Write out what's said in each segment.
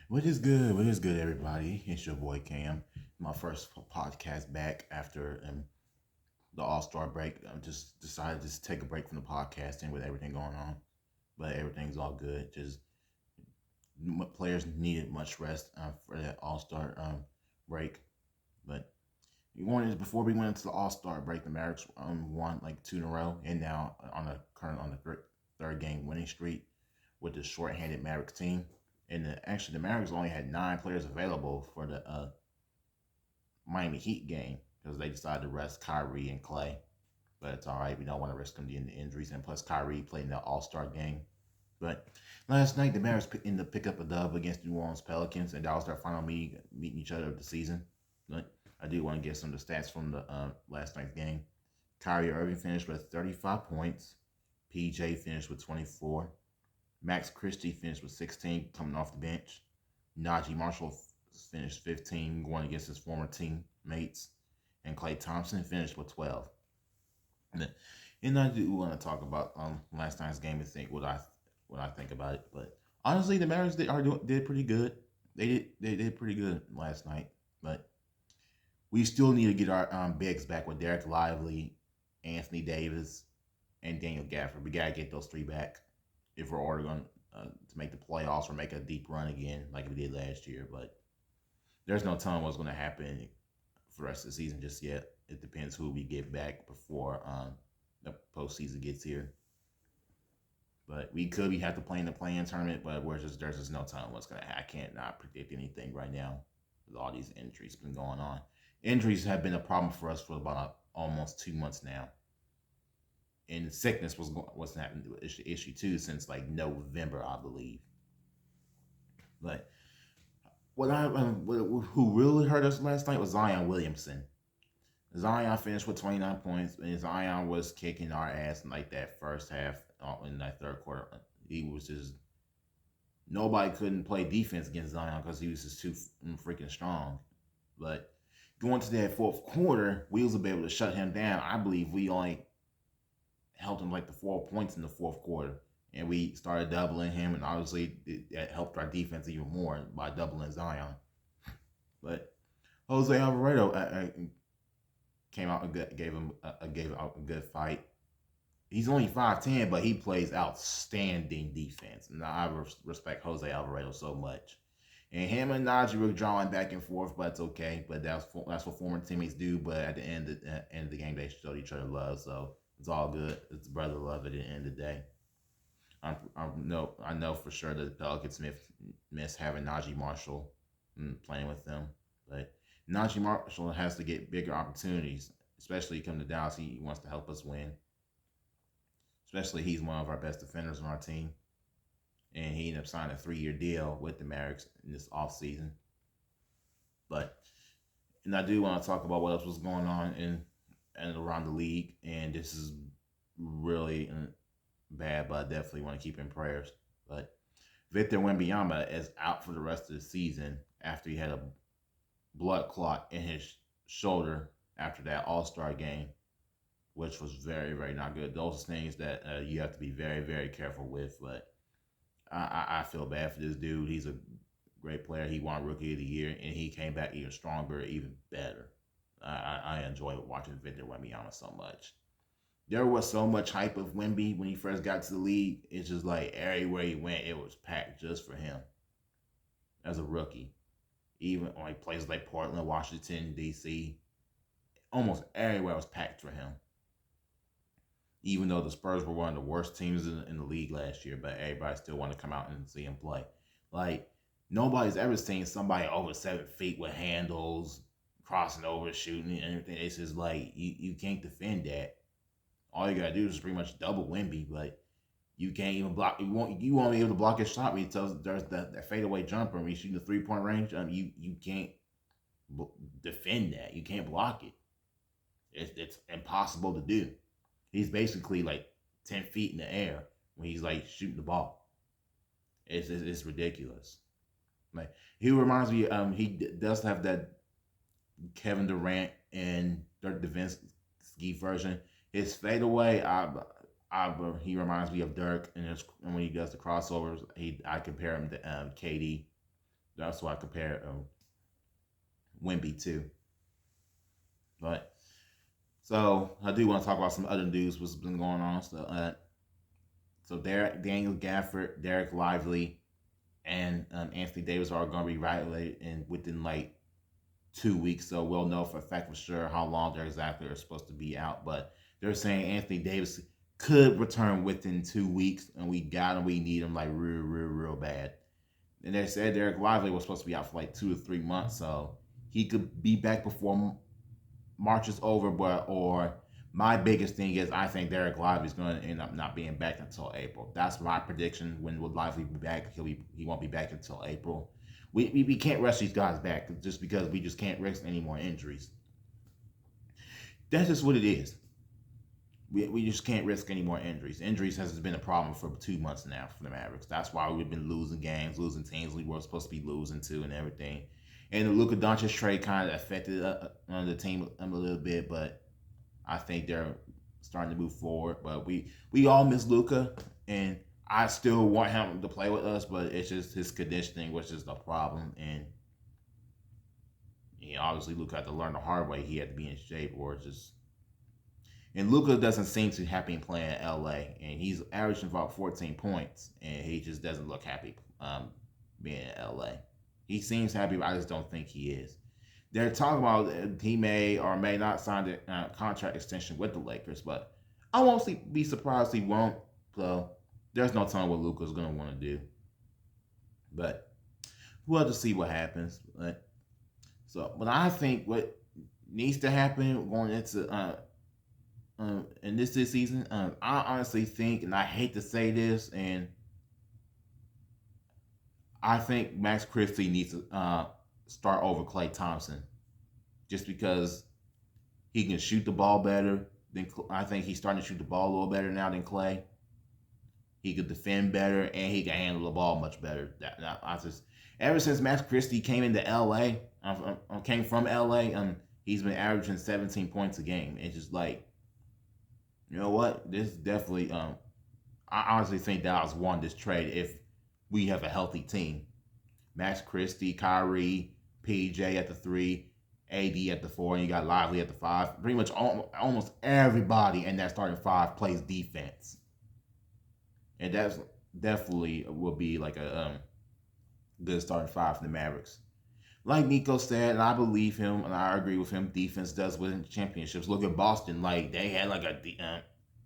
What is good? What is good, everybody? It's your boy Cam. My first podcast back after the All Star break. I just decided to just take a break from the podcasting with everything going on, but everything's all good. Just players needed much rest for that All Star break. But before we went into the All Star break, the Mavericks won like two in a row, and now on the third game winning streak with the short-handed Mavericks team. And actually, the Mavericks only had 9 players available for the Miami Heat game because they decided to rest Kyrie and Clay. But it's all right. We don't want to risk them getting the injuries. And plus, Kyrie played in the All Star game. But last night, the Mavericks ended up pick up a dub against New Orleans Pelicans, and that was their final meeting each other of the season. But I do want to get some of the stats from the last night's game. Kyrie Irving finished with 35 points. PJ finished with 24. Max Christie finished with 16 coming off the bench. Najee Marshall finished 15 going against his former teammates. And Klay Thompson finished with 12. And I do want to talk about last night's game and think what I think about it. But honestly, the Mavericks did pretty good. They did pretty good last night. But we still need to get our bigs back with Derek Lively, Anthony Davis, and Daniel Gafford. We gotta get those three back if we're already going to make the playoffs or make a deep run again like we did last year. But there's no telling what's going to happen for the rest of the season just yet. It depends who we get back before the postseason gets here. But we have to play in the play-in tournament, but there's just no telling what's going to happen. I can't not predict anything right now with all these injuries been going on. Injuries have been a problem for us for about almost 2 months now. And sickness wasn't happening to issue too since like November, I believe. But who really hurt us last night was Zion Williamson. Zion finished with 29 points, and Zion was kicking our ass in like that first half in that third quarter. He was just nobody couldn't play defense against Zion because he was just too freaking strong. But going to that fourth quarter, we was able to shut him down. I believe we only helped him like the 4 points in the fourth quarter. And we started doubling him, and obviously that helped our defense even more by doubling Zion. But Jose Alvarado came out and gave out a good fight. He's only 5'10", but he plays outstanding defense. And I respect Jose Alvarado so much. And him and Najee were drawing back and forth, but it's okay. But that's what former teammates do. But at the end of the game, they showed each other love. So it's all good. It's brother love at the end of the day. I know for sure that the Pelicans miss having Najee Marshall playing with them. But Najee Marshall has to get bigger opportunities, especially coming to Dallas. He wants to help us win. Especially he's one of our best defenders on our team. And he ended up signing a 3-year deal with the Mavericks in this offseason. And I do want to talk about what else was going on in and around the league. And this is really bad, but I definitely want to keep in prayers. But Victor Wembanyama is out for the rest of the season after he had a blood clot in his shoulder after that All-Star game, which was very, very not good. Those are things that you have to be very, very careful with. But I feel bad for this dude. He's a great player. He won Rookie of the Year, and he came back even stronger, even better. I enjoy watching Victor Wembanyama so much. There was so much hype of Wemby when he first got to the league. It's just like everywhere he went, it was packed just for him as a rookie. Even like places like Portland, Washington, D.C., almost everywhere was packed for him. Even though the Spurs were one of the worst teams in the league last year, but everybody still wanted to come out and see him play. Like, nobody's ever seen somebody over 7 feet with handles, crossing over, shooting, and everything. It's just like, you can't defend that. All you gotta do is pretty much double Wemby, but you can't even block. You won't be able to block his shot when he tells there's that fadeaway jumper when he's shooting the 3-point range. You can't defend that. You can't block it. It's impossible to do. He's basically like 10 feet in the air when he's like shooting the ball. It's ridiculous. Like he reminds me. He does have that Kevin Durant and Dirk Nowitzki version. His fadeaway, he reminds me of Dirk, and when he does the crossovers, I compare him to KD. That's why I compare Wemby to. But so I do want to talk about some other news what's been going on. So Daniel Gafford, Derek Lively, and Anthony Davis are going to be evaluated within like 2 weeks. So we'll know for a fact for sure how long they're exactly are supposed to be out. But they're saying Anthony Davis could return within 2 weeks, and we got him. We need him like real bad. And they said Derek Lively was supposed to be out for like 2 to 3 months, so he could be back before March is over. But or my biggest thing is I think Derek Lively is going to end up not being back until April. That's my prediction. When will Lively be back? He won't be back until April. We can't rush these guys back just because we just can't risk any more injuries. That's just what it is. We just can't risk any more injuries. Injuries has been a problem for 2 months now for the Mavericks. That's why we've been losing games, losing teams we were supposed to be losing to and everything. And the Luka Doncic trade kind of affected the team a little bit, but I think they're starting to move forward. But we all miss Luka, and I still want him to play with us, but it's just his conditioning, which is the problem. And obviously Luka had to learn the hard way. He had to be in shape, or just. And Luka doesn't seem too happy playing in LA, and he's averaging about 14 points, and he just doesn't look happy being in LA. He seems happy, but I just don't think he is. They're talking about he may or may not sign a contract extension with the Lakers, but I won't be surprised he won't. So there's no telling what Luka's going to want to do. But we'll have to see what happens. But I think what needs to happen going into in this season, I honestly think, and I hate to say this, and I think Max Christie needs to start over Klay Thompson, just because he can shoot the ball better than. I think he's starting to shoot the ball a little better now than Klay. He could defend better, and he can handle the ball much better. Ever since Max Christie came into LA, came from LA, he's been averaging 17 points a game. It's just like, you know what? This definitely. I honestly think Dallas won this trade if we have a healthy team. Max Christie, Kyrie, PJ at the 3, AD at the 4, and you got Lively at the 5. Pretty much almost everybody in that starting 5 plays defense, and that's definitely will be like a good starting 5 for the Mavericks. Like Nico said, and I believe him, and I agree with him, defense does win championships. Look at Boston. Like, they had like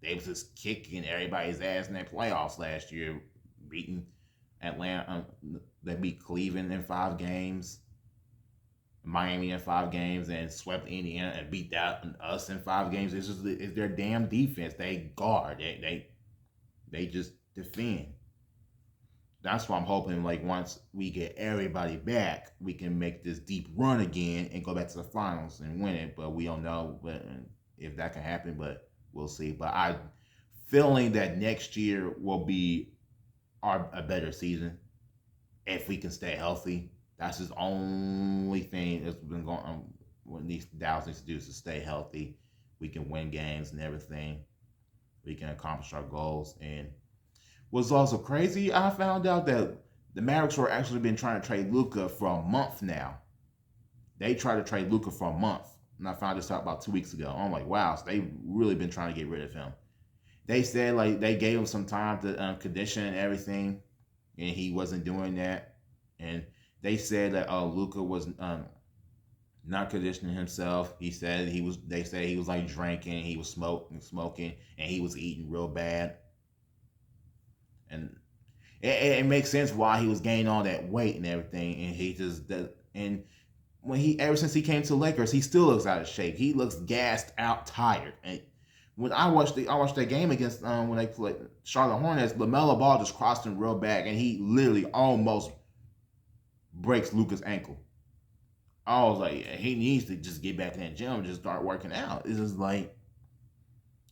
they was just kicking everybody's ass in their playoffs last year, beating Atlanta. They beat Cleveland in 5 games, Miami in 5 games, and swept Indiana and beat us in 5 games. It's their damn defense. They guard. They just defend. That's why I'm hoping, like, once we get everybody back, we can make this deep run again and go back to the finals and win it. But we don't know if that can happen, but we'll see. But I'm feeling that next year will be a better season if we can stay healthy. That's the only thing that's been going on. What Dallas needs to do is to stay healthy. We can win games and everything. We can accomplish our goals. And what's also crazy, I found out that the Mavericks were actually been trying to trade Luka for a month now. They tried to trade Luka for a month, and I found this out about 2 weeks ago. I'm like, wow, so they've really been trying to get rid of him. They said like they gave him some time to condition and everything, and he wasn't doing that. And they said that Luka was not conditioning himself. They said he was like drinking, he was smoking, and he was eating real bad. And it makes sense why he was gaining all that weight and everything. And he just and when ever since he came to the Lakers, he still looks out of shape. He looks gassed out, tired. And when I watched that game against when they played Charlotte Hornets, LaMelo Ball just crossed him real back, and he literally almost breaks Luka's ankle. I was like, he needs to just get back in that gym and just start working out. It's just like,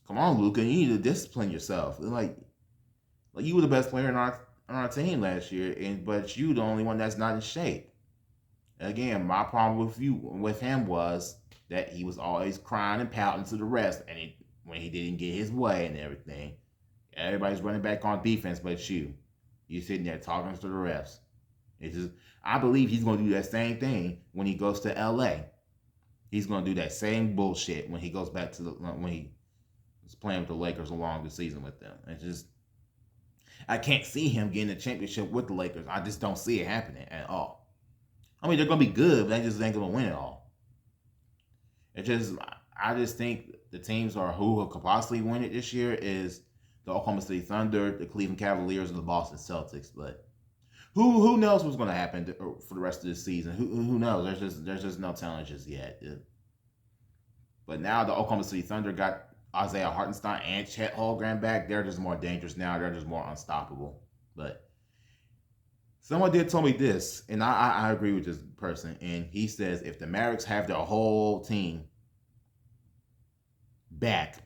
come on, Luka, you need to discipline yourself. Like you were the best player on our team last year, but you the only one that's not in shape. Again, my problem with him was that he was always crying and pouting to the rest, and when he didn't get his way and everything, everybody's running back on defense, but you're sitting there talking to the refs. It's just I believe he's going to do that same thing when he goes to LA. He's going to do that same bullshit when he goes back to when he was playing with the Lakers along the season with them. It's just I can't see him getting a championship with the Lakers. I just don't see it happening at all. I mean, they're going to be good, but they just ain't going to win it all. It just I just think the teams are who could possibly win it this year is the Oklahoma City Thunder, the Cleveland Cavaliers, and the Boston Celtics. But who knows what's going to happen for the rest of this season? Who knows? There's just no telling just yet. But now the Oklahoma City Thunder got Isaiah Hartenstein and Chet Holmgren back. They're just more dangerous now. They're just more unstoppable. But someone did tell me this, and I agree with this person. And he says if the Mavericks have their whole team back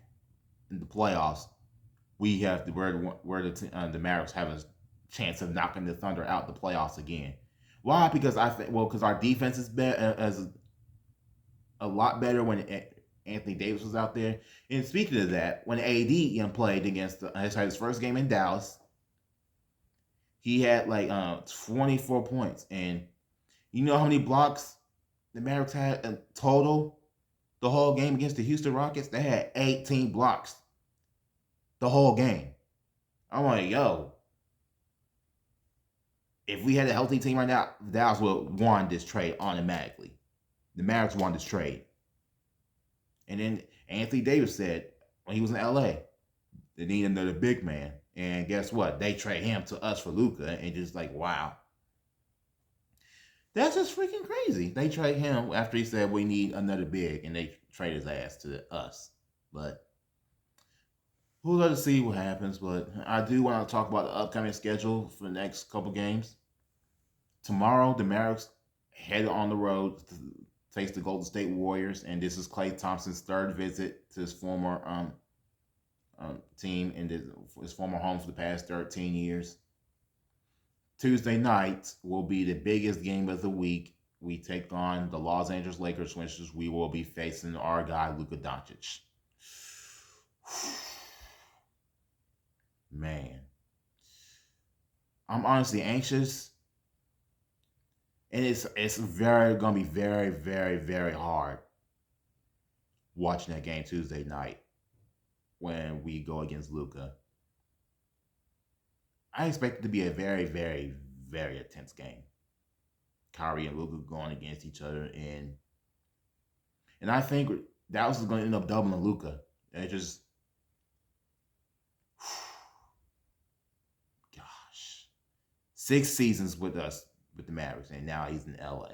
in the playoffs, we have the Mavericks have a chance of knocking the Thunder out the playoffs again. Why? Because because our defense is as a lot better when Anthony Davis was out there. And speaking of that, when AD played against his first game in Dallas, he had like 24 points. And you know how many blocks the Mavericks had in total the whole game against the Houston Rockets? They had 18 blocks the whole game. I'm like, yo, if we had a healthy team right now, Dallas would have won this trade automatically. The Mavericks won this trade. And then Anthony Davis said when he was in LA, they need another big man. And guess what? They trade him to us for Luka. And just like, wow. That's just freaking crazy. They trade him after he said we need another big. And they trade his ass to us. But we'll let us see what happens. But I do want to talk about the upcoming schedule for the next couple games. Tomorrow, the Mavericks head on the road to face the Golden State Warriors, and this is Klay Thompson's third visit to his former team and his former home for the past 13 years. Tuesday night will be the biggest game of the week. We take on the Los Angeles Lakers, which is we will be facing our guy Luka Doncic. Man, I'm honestly anxious. And it's gonna be very, very, very hard watching that game Tuesday night when we go against Luka. I expect it to be a very, very, very intense game. Kyrie and Luka going against each other, and I think Dallas is going to end up doubling Luka. And it just, gosh, 6 seasons with us. With the Mavericks, and now he's in LA.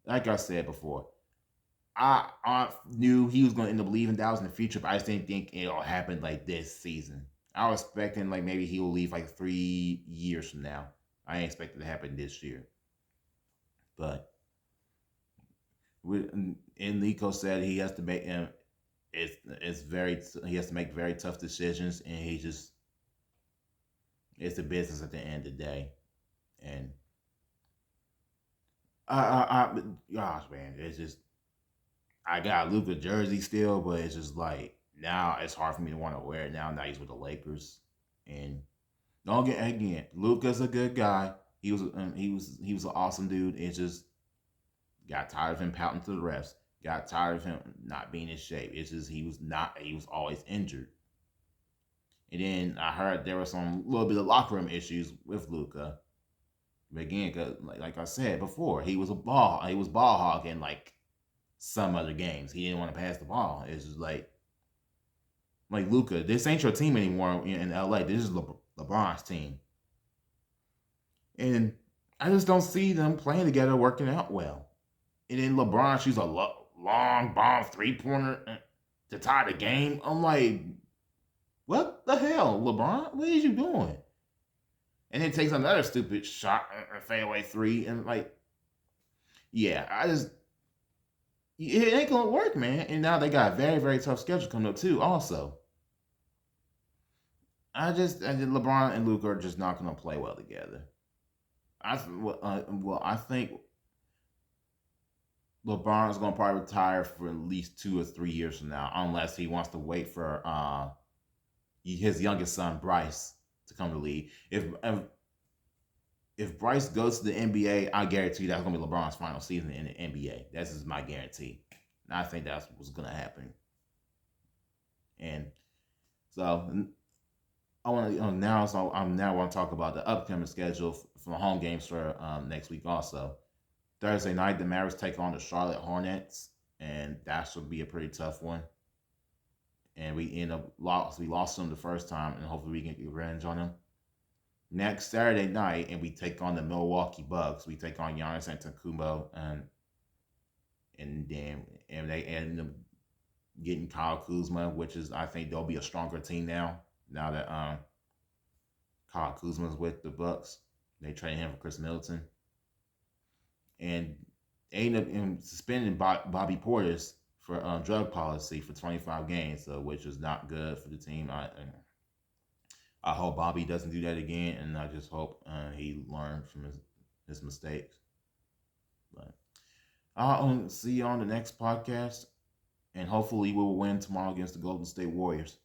Like I said before, I knew he was going to end up leaving Dallas in the future, but I just didn't think it'll happen like this season. I was expecting like maybe he will leave like 3 years from now. I ain't expected it to happen this year. But Nico said he has to make he has to make very tough decisions, and it's a business at the end of the day. And gosh, man, it's just I got a Luka jersey still, but it's just like now it's hard for me to want to wear it now. Now he's with the Lakers, and don't get again. Luka's a good guy. He was an awesome dude. It just got tired of him pouting to the refs. Got tired of him not being in shape. It's just he was always injured. And then I heard there was some little bit of locker room issues with Luka. But again, like I said before, he was ball hogging like some other games. He didn't want to pass the ball. It's just like Luka, this ain't your team anymore in LA. This is LeBron's team. And I just don't see them playing together working out well. And then LeBron shoots a long bomb 3-pointer to tie the game. I'm like, what the hell, LeBron? What is you doing? And then takes another stupid shot, a fadeaway 3, and like, yeah, it ain't gonna work, man. And now they got a very, very tough schedule coming up too. Also, I think LeBron and Luka are just not gonna play well together. I think LeBron's gonna probably retire for at least 2 or 3 years from now, unless he wants to wait for his youngest son Bryce to come to the league. If if Bryce goes to the NBA, I guarantee you that's gonna be LeBron's final season in the NBA. That's just my guarantee. And I think that's what's gonna happen. And so I want to now. So I'm now want to talk about the upcoming schedule for the home games for next week. Also, Thursday night the Mavericks take on the Charlotte Hornets, and that should be a pretty tough one. And we end up lost. We lost them the first time, and hopefully we can get revenge on them. Next Saturday night, and we take on the Milwaukee Bucks. We take on Giannis Antetokounmpo, and then and they end up getting Kyle Kuzma, which is I think they'll be a stronger team now. Now that Kyle Kuzma's with the Bucks, they traded him for Chris Middleton, and they end up suspending Bobby Portis for drug policy for 25 games, so which is not good for the team. I hope Bobby doesn't do that again, and I just hope he learned from his mistakes. But I'll see you on the next podcast, and hopefully we will win tomorrow against the Golden State Warriors.